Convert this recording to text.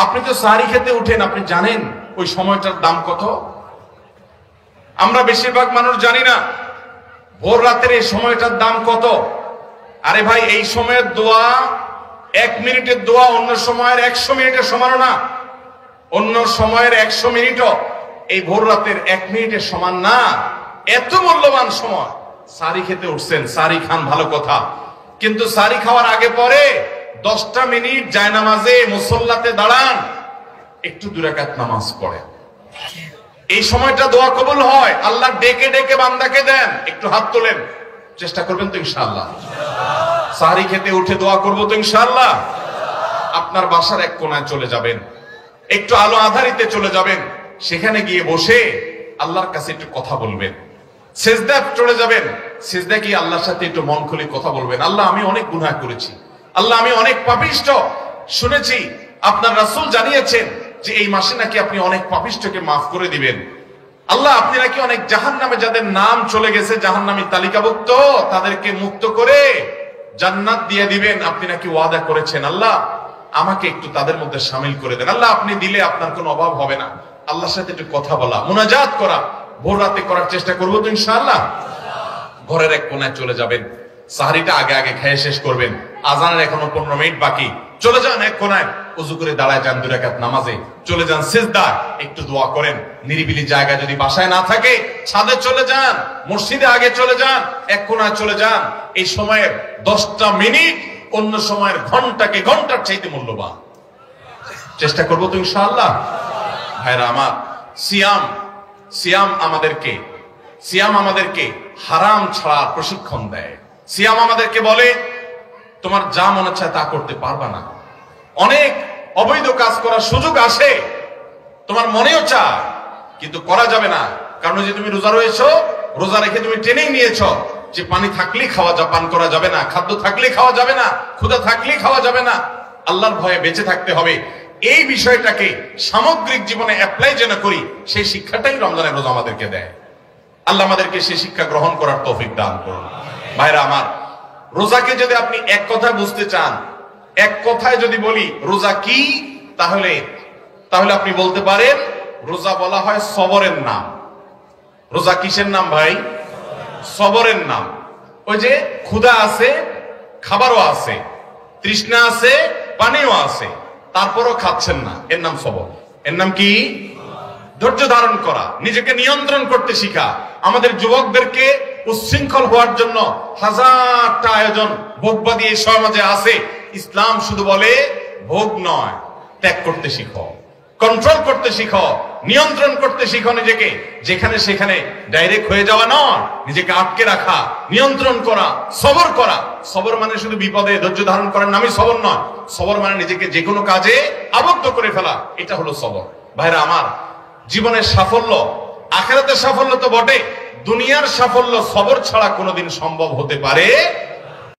আপনি তো সাহারি খেতে উঠেন, আপনি জানেন ওই সময়টার দাম কত? আমরা বেশিরভাগ মানুষ জানি না ভোর রাতের এই সময়টার দাম কত। আরে ভাই, এই সময়ের দোয়া 1 মিনিটের দোয়া অন্য সময়ের 100 মিনিটের সমান না। অন্য সময়ের 100 মিনিটও এই ভোর রাতের 1 মিনিটের সমান না। এত মূল্যবান সময়। সাহারি খেতে উঠছেন, সাহারি খান, ভালো কথা, কিন্তু সাহারি খাওয়ার আগে পরে 10টা মিনিট জায়নামাজে মুসল্লাতে দাঁড়ান, একটু 2 রাকাত নামাজ পড়েন। এই সময়টা দোয়া কবুল হয়। আল্লাহ ডেকে ডেকে বান্দাকে দেন। একটু হাত তোলেন, চেষ্টা করবেন তো ইনশাআল্লাহ? সাহারি খেতে উঠে দোয়া করবো তো ইনশাআল্লাহ? আপনার বাসার এক কোণায় চলে যাবেন, একটু আলো আধারিতে চলে যাবেন, সেখানে গিয়ে বসে আল্লাহর কাছে একটু কথা বলবেন। সিজদা চলে যাবেন, সিজদা গিয়ে আল্লাহর সাথে একটু মন খুলে কথা বলবেন। আল্লাহ, আমি অনেক গুনাহ করেছি, আল্লাহ আমি অনেক পাপিষ্ঠ। শুনেছি আপনার রাসূল জানিয়েছেন যে এই মাসে নাকি আপনি অনেক পাপিষ্ঠকে মাফ করে দিবেন। আল্লাহ, আপনি নাকি অনেক জাহান্নামে যাদের নাম চলে গেছে জাহান্নামী তালিকাভুক্ত, তাদেরকে মুক্ত করে জান্নাত দিয়ে দিবেন, আপনি নাকি ওয়াদা করেছেন। আল্লাহ, আমাকে একটু তাদের মধ্যে শামিল করে দেন। আল্লাহ, আপনি দিলে আপনার কোনো অভাব হবে না। আল্লাহর সাথে একটু কথা বলা, মুনাজাত করা ভোর রাতে করার চেষ্টা করবো তো ইনশাআল্লাহ? ঘরের এক কোণায় চলে যাবেন, সাহারিটা আগে আগে খেয়ে শেষ করবেন, আজানের এখনো 15 মিনিট বাকি। চলে যান এক কোণায়, ওযু করে দাঁড়ায় যান 2 রাকাত নামাজে, চলে যান সিজদা, একটু দোয়া করেন। নিরিবিলি জায়গা যদি বাসায় না থাকে, ছাদে চলে যান, মসজিদে আগে চলে যান, এক কোণায় চলে যান। এই সময়ের 10টা মিনিট অন্য সময়ের ঘন্টাকে ঘন্টার চাইতে মূল্যবান। চেষ্টা করবো তো ইনশাআল্লাহ? ভাইরা আমার, সিয়াম আমাদেরকে হারাম ছাড়া প্রশিক্ষণ দেয়। সিয়াম আমাদেরকে বলে তোমার যা মনে চায় তা করতে পারবা না। অনেক অবৈধ কাজ করার সুযোগ আসে, তোমার মনেও চায়, কিন্তু করা যাবে না। কারণ যে তুমি রোজা রয়েছো, রোজা রেখে তুমি ট্রেনিং নিয়েছো যে পানি থাকলেই পান করা যাবে না, খাদ্য থাকলেই খাওয়া যাবে না, ক্ষুধা থাকলেই খাওয়া যাবে না, আল্লাহর ভয়ে বেঁচে থাকতে হবে। এই বিষয়টাকে সামগ্রিক জীবনে অ্যাপ্লাই যেন করি, সেই শিক্ষাটাই রমজানের রোজা আমাদেরকে দেয়। আল্লাহ আমাদেরকে সেই শিক্ষা গ্রহণ করার তৌফিক দান করুন। ভাইরা আমার, রোজাকে যদি আপনি এক কথায় বুঝতে চান, এক কথায় যদি বলি রোজা কি, তাহলে আপনি বলতে পারেন রোজা বলা হয় সবরের নাম। রোজা কিসের নাম ভাই? সবরের নাম। ওই যে ক্ষুধা আছে, খাবারও আছে, তৃষ্ণা আছে, পানিও আছে, তারপরও খাচ্ছেন না, এর নাম সবর। এর নাম কি? ধৈর্য ধারণ করা, নিজেকে নিয়ন্ত্রণ করতে শিখা। আমাদের যুবকদেরকে উচ্ছৃঙ্খল হওয়ার জন্য হাজারটা আয়োজন ভোগবাদী এই সমাজে আছে। ইসলাম শুধু বলে ভোগ নয়, ত্যাগ করতে শিখো, কন্ট্রোল করতে শিখো, নিয়ন্ত্রণ করতে শিখো নিজেকে। যেখানে সেখানে ডাইরেক্ট হয়ে যাওয়া নয়, নিজেকে আটকে রাখা, নিয়ন্ত্রণ করা, সবর করা। সবর মানে শুধু বিপদে ধৈর্য ধারণ করার নামই সবর নয়। সবর মানে নিজেকে যে কোনো কাজে আবদ্ধ করে ফেলা, এটা হলো সবর। ভাইরা আমার, জীবনের সাফল্য, আখিরাতের সাফল্য তো বটে, দুনিয়ার সাফল্য সবর ছাড়া কোনোদিন সম্ভব হতে পারে